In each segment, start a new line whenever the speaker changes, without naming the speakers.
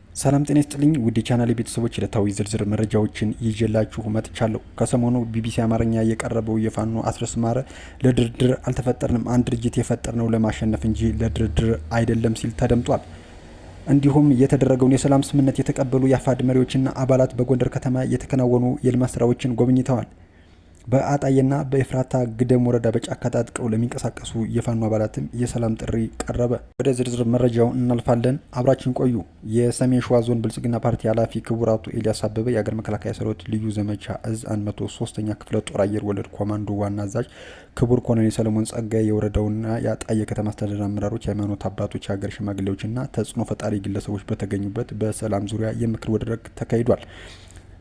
ሰላም ጤና ይስጥልኝ ውድ ቻናል ቤተሰቦች ዕለታዊ ዝርዝር መረጃዎችን ይዤላችሁ መጥቻለሁ። ከሰሞኑ ቢቢሲ አማርኛ የቀረበው የፋኖ አስረስ ማረ ለድርድር አልተፈጠርንም፣ አንድ ድርጅት የፈጠርነው ለማሸነፍ እንጂ ለድርድር አይደለም ሲል ተደምጧል። እንዲሁም የተደረገውን የሰላም ስምምነት የተቀበሉ የአፋድ መሪዎችና አባላት በጎንደር ከተማ የተከናወኑ የልማት ስራዎችን ጎብኝተዋል። በአጣዬና በኤፍራታ ግደም ወረዳ በጫካ ታጥቀው ለሚንቀሳቀሱ የፋኖ አባላትም የሰላም ጥሪ ቀረበ። ወደ ዝርዝር መረጃው እናልፋለን። አብራችን ቆዩ። የሰሜን ሸዋ ዞን ብልጽግና ፓርቲ ኃላፊ ክቡር አቶ ኤልያስ አበበ የአገር መከላከያ ሰራዊት ልዩ ዘመቻ እዝ 103ኛ ክፍለ ጦር አየር ወለድ ኮማንዶ ዋና አዛዥ ክቡር ኮሎኔል ሰለሞን ጸጋይ፣ የወረዳውና የአጣዬ ከተማ አስተዳደር አመራሮች፣ የሃይማኖት አባቶች፣ የሀገር ሽማግሌዎችና ተጽዕኖ ፈጣሪ ግለሰቦች በተገኙበት በሰላም ዙሪያ የምክር መድረክ ተካሂዷል።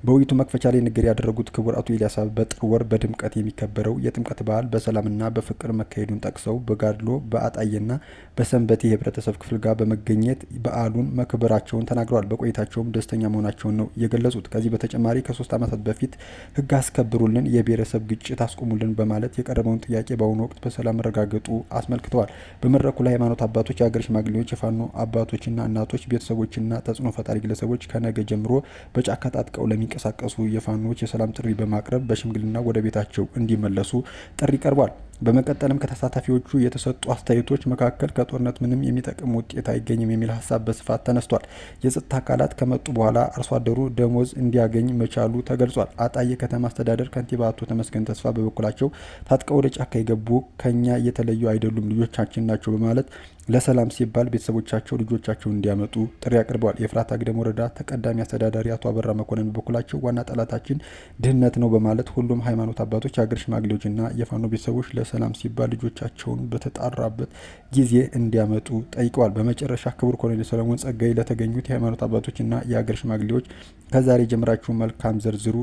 በውይይቱ መክፈቻ ላይ ንግግር ያደረጉት ክቡር አቶ ኤልያስ አበበ በጥር ወር በድምቀት የሚከበረው የጥምቀት በዓል በሰላምና በፍቅር መካሄዱን ጠቅሰው በጋድሎ በአጣዬና በሰንበቴ የህብረተሰብ ክፍል ጋር በመገኘት በዓሉን መክበራቸውን ተናግረዋል። በቆይታቸውም ደስተኛ መሆናቸውን ነው የገለጹት። ከዚህ በተጨማሪ ከ3 ዓመታት በፊት ህግ አስከብሩልን፣ የብሔረሰብ ግጭት አስቆሙልን በማለት የቀረበውን ጥያቄ በአሁኑ ወቅት በሰላም መረጋገጡ አስመልክተዋል። በመድረኩ ላይ ሃይማኖት አባቶች፣ የሀገር ሽማግሌዎች፣ የፋኖ አባቶችና እናቶች፣ ቤተሰቦችና ተጽዕኖ ፈጣሪ ግለሰቦች ከነገ ጀምሮ በጫካ ታጥቀው የሚንቀሳቀሱ የፋኖች የሰላም ጥሪ በማቅረብ በሽምግልና ወደ ቤታቸው እንዲመለሱ ጥሪ ቀርቧል። በመቀጠልም ከተሳታፊዎቹ የተሰጡ አስተያየቶች መካከል ከጦርነት ምንም የሚጠቅም ውጤት አይገኝም የሚል ሀሳብ በስፋት ተነስቷል። የጸጥታ አካላት ከመጡ በኋላ አርሶ አደሩ ደሞዝ እንዲያገኝ መቻሉ ተገልጿል። አጣዬ ከተማ አስተዳደር ከንቲባ አቶ ተመስገን ተስፋ በበኩላቸው ታጥቀው ወደ ጫካ የገቡ ከኛ የተለዩ አይደሉም፣ ልጆቻችን ናቸው በማለት ለሰላም ሲባል ቤተሰቦቻቸው ልጆቻቸውን እንዲያመጡ ጥሪ አቅርበዋል። የኤፍራታ ግደም ወረዳ ተቀዳሚ አስተዳዳሪ አቶ አበራ መኮንን በበኩላቸው ዋና ጠላታችን ድህነት ነው በማለት ሁሉም ሃይማኖት አባቶች፣ የሀገር ሽማግሌዎችና የፋኖ ቤተሰቦች ለሰላም ሲባል ልጆቻቸውን በተጣራበት ጊዜ እንዲያመጡ ጠይቀዋል። በመጨረሻ ክቡር ኮሎኔል ሰለሞን ጸጋይ ለተገኙት የሃይማኖት አባቶችና የሀገር ሽማግሌዎች ከዛሬ ጀምራችሁ መልካም ዘርዝሩ፣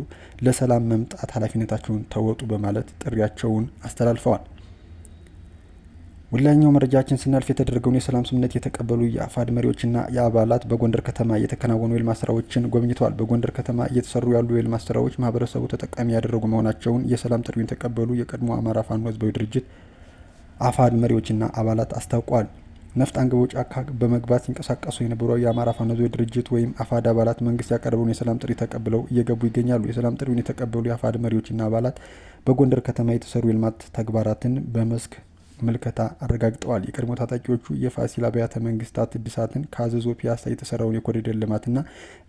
ለሰላም መምጣት ኃላፊነታቸውን ተወጡ በማለት ጥሪያቸውን አስተላልፈዋል። ወላኛው መረጃችን ስናልፍ የተደረገውን የሰላም ስምምነት የተቀበሉ የአፋድ መሪዎችና የአባላት በጎንደር ከተማ የተከናወኑ የልማት ስራዎችን ጎብኝተዋል። በጎንደር ከተማ እየተሰሩ ያሉ የልማት ስራዎች ማህበረሰቡ ተጠቃሚ ያደረጉ መሆናቸውን የሰላም ጥሪውን የተቀበሉ የቀድሞ አማራ ፋኖ ህዝባዊ ድርጅት አፋድ መሪዎችና አባላት አስታውቀዋል። ነፍጥ አንግበው ጫካ በመግባት ሲንቀሳቀሱ የነበሩ የአማራ ፋኖ ህዝባዊ ድርጅት ወይም አፋድ አባላት መንግስት ያቀረበውን የሰላም ጥሪ ተቀብለው እየገቡ ይገኛሉ። የሰላም ጥሪውን የተቀበሉ የአፋድ መሪዎችና አባላት በጎንደር ከተማ የተሰሩ የልማት ተግባራትን በመስክ ምልከታ አረጋግጠዋል። የቀድሞ ታጣቂዎቹ የፋሲል አብያተ መንግስታት እድሳትን፣ ከአዘዞ ፒያሳ የተሰራውን የኮሪደር ልማትና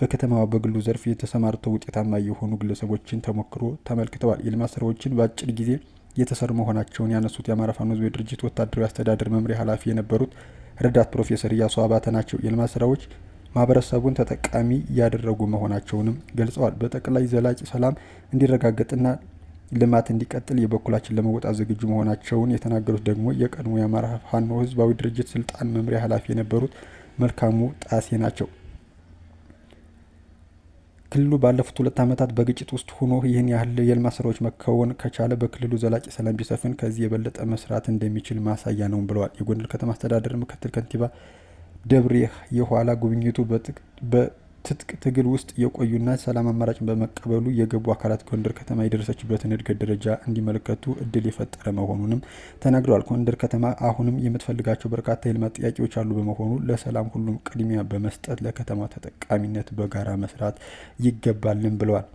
በከተማዋ በግሉ ዘርፍ የተሰማርተው ውጤታማ የሆኑ ግለሰቦችን ተሞክሮ ተመልክተዋል። የልማት ስራዎችን በአጭር ጊዜ የተሰሩ መሆናቸውን ያነሱት የአማራ ፋኖ ህዝባዊ ድርጅት ወታደራዊ አስተዳደር መምሪያ ኃላፊ የነበሩት ረዳት ፕሮፌሰር እያሱ አባተ ናቸው። የልማት ስራዎች ማህበረሰቡን ተጠቃሚ ያደረጉ መሆናቸውንም ገልጸዋል። በጠቅላይ ዘላቂ ሰላም እንዲረጋገጥና ልማት እንዲቀጥል የበኩላችን ለመወጣት ዝግጁ መሆናቸውን የተናገሩት ደግሞ የቀድሞ የአማራ ፋኖ ህዝባዊ ድርጅት ስልጣን መምሪያ ኃላፊ የነበሩት መልካሙ ጣሴ ናቸው። ክልሉ ባለፉት 2 ዓመታት በግጭት ውስጥ ሆኖ ይህን ያህል የልማት ስራዎች መከወን ከቻለ በክልሉ ዘላቂ ሰላም ቢሰፍን ከዚህ የበለጠ መስራት እንደሚችል ማሳያ ነው ብለዋል። የጎንደር ከተማ አስተዳደር ምክትል ከንቲባ ደብሬ የኋላ ጉብኝቱ ትጥቅ ትግል ውስጥ የቆዩና ሰላም አማራጭን በመቀበሉ የገቡ አካላት ጎንደር ከተማ የደረሰችበትን እድገት ደረጃ እንዲመለከቱ እድል የፈጠረ መሆኑንም ተናግረዋል። ጎንደር ከተማ አሁንም የምትፈልጋቸው በርካታ የልማት ጥያቄዎች አሉ በመሆኑ ለሰላም ሁሉም ቅድሚያ በመስጠት ለከተማ ተጠቃሚነት በጋራ መስራት ይገባልን ብለዋል።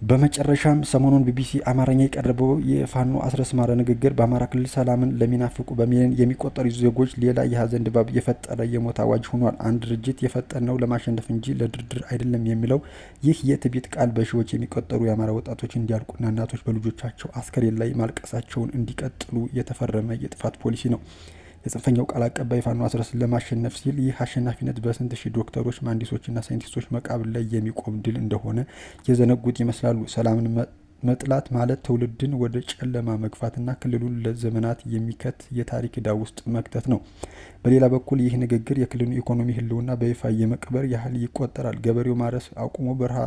በመጨረሻም ሰሞኑን ቢቢሲ አማርኛ የቀረበው የፋኖ አስረስ ማረ ንግግር በአማራ ክልል ሰላምን ለሚናፍቁ በሚሊዮን የሚቆጠሩ ዜጎች ሌላ የሀዘን ድባብ የፈጠረ የሞት አዋጅ ሆኗል። አንድ ድርጅት የፈጠርነው ለማሸነፍ እንጂ ለድርድር አይደለም የሚለው ይህ የትዕቢት ቃል በሺዎች የሚቆጠሩ የአማራ ወጣቶች እንዲያልቁና እናቶች በልጆቻቸው አስከሬን ላይ ማልቀሳቸውን እንዲቀጥሉ የተፈረመ የጥፋት ፖሊሲ ነው። የጽንፈኛው ቃል አቀባይ ፋኖ አስረስን ለማሸነፍ ሲል ይህ አሸናፊነት በስንት ሺህ ዶክተሮች፣ መሀንዲሶችና ሳይንቲስቶች መቃብር ላይ የሚቆም ድል እንደሆነ የዘነጉት ይመስላሉ። ሰላምን መጥላት ማለት ትውልድን ወደ ጨለማ መግፋትና ክልሉን ለዘመናት የሚከት የታሪክ ዕዳ ውስጥ መክተት ነው። በሌላ በኩል ይህ ንግግር የክልሉን ኢኮኖሚ ህልውና በይፋ የመቅበር ያህል ይቆጠራል። ገበሬው ማረስ አቁሞ በረሃ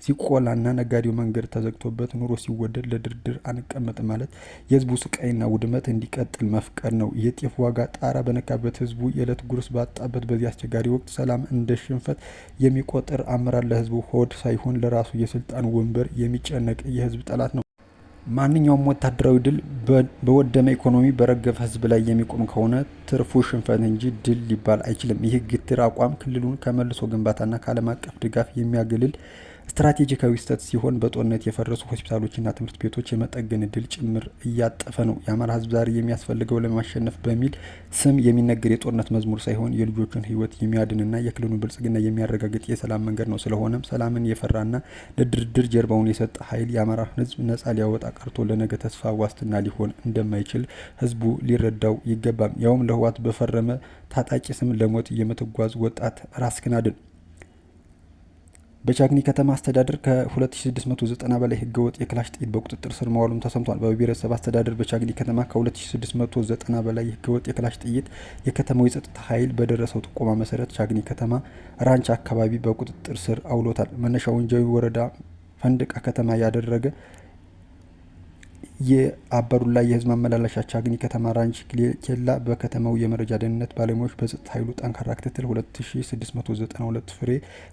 ሲቆላና ነጋዴው መንገድ ተዘግቶበት ኑሮ ሲወደድ ለድርድር አንቀመጥ ማለት የህዝቡ ስቃይና ውድመት እንዲቀጥል መፍቀድ ነው። የጤፍ ዋጋ ጣራ በነካበት፣ ህዝቡ የዕለት ጉርስ ባጣበት በዚህ አስቸጋሪ ወቅት ሰላም እንደ ሽንፈት የሚቆጥር አመራር ለህዝቡ ሆድ ሳይሆን ለራሱ የስልጣን ወንበር የሚጨነቅ የህዝብ ጠላት ነው። ማንኛውም ወታደራዊ ድል በወደመ ኢኮኖሚ በረገፈ ህዝብ ላይ የሚቆም ከሆነ ትርፉ ሽንፈት እንጂ ድል ሊባል አይችልም። ይህ ግትር አቋም ክልሉን ከመልሶ ግንባታና ከዓለም አቀፍ ድጋፍ የሚያገልል ስትራቴጂካዊ ስህተት ሲሆን በጦርነት የፈረሱ ሆስፒታሎችና ትምህርት ቤቶች የመጠገን እድል ጭምር እያጠፈ ነው። የአማራ ህዝብ ዛሬ የሚያስፈልገው ለማሸነፍ በሚል ስም የሚነገር የጦርነት መዝሙር ሳይሆን የልጆቹን ህይወት የሚያድንና የክልሉን ብልጽግና የሚያረጋግጥ የሰላም መንገድ ነው። ስለሆነም ሰላምን የፈራና ለድርድር ጀርባውን የሰጠ ኃይል የአማራ ህዝብ ነጻ ሊያወጣ ቀርቶ ለነገ ተስፋ ዋስትና ሊሆን እንደማይችል ህዝቡ ሊረዳው ይገባም። ያውም ለህወሓት በፈረመ ታጣቂ ስም ለሞት የምትጓዝ ወጣት ራስህን አድን። በቻግኒ ከተማ አስተዳደር ከ2690 በላይ ህገወጥ የክላሽ ጥይት በቁጥጥር ስር መዋሉም ተሰምቷል። በብሔረሰብ አስተዳደር በቻግኒ ከተማ ከ2690 በላይ ህገወጥ የክላሽ ጥይት የከተማው የጸጥታ ኃይል በደረሰው ጥቆማ መሰረት ቻግኒ ከተማ ራንች አካባቢ በቁጥጥር ስር አውሎታል። መነሻውን ጃዊ ወረዳ ፈንድቃ ከተማ ያደረገ የአበሩላ የህዝብ ማመላለሻ ቻግኒ ከተማ ራንች ኬላ በከተማው የመረጃ ደህንነት ባለሙያዎች በጸጥታ ኃይሉ ጠንካራ ክትትል 2692 ፍሬ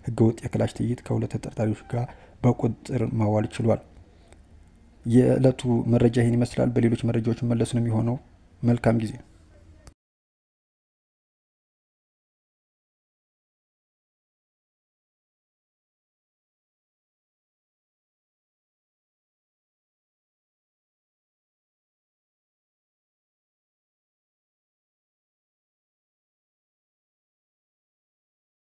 ህገወጥ የክላሽ ጥይት ከሁለት ተጠርጣሪዎች ጋር በቁጥጥር ማዋል ችሏል። የዕለቱ መረጃ ይህን ይመስላል። በሌሎች መረጃዎች መለስ ነው የሚሆነው። መልካም ጊዜ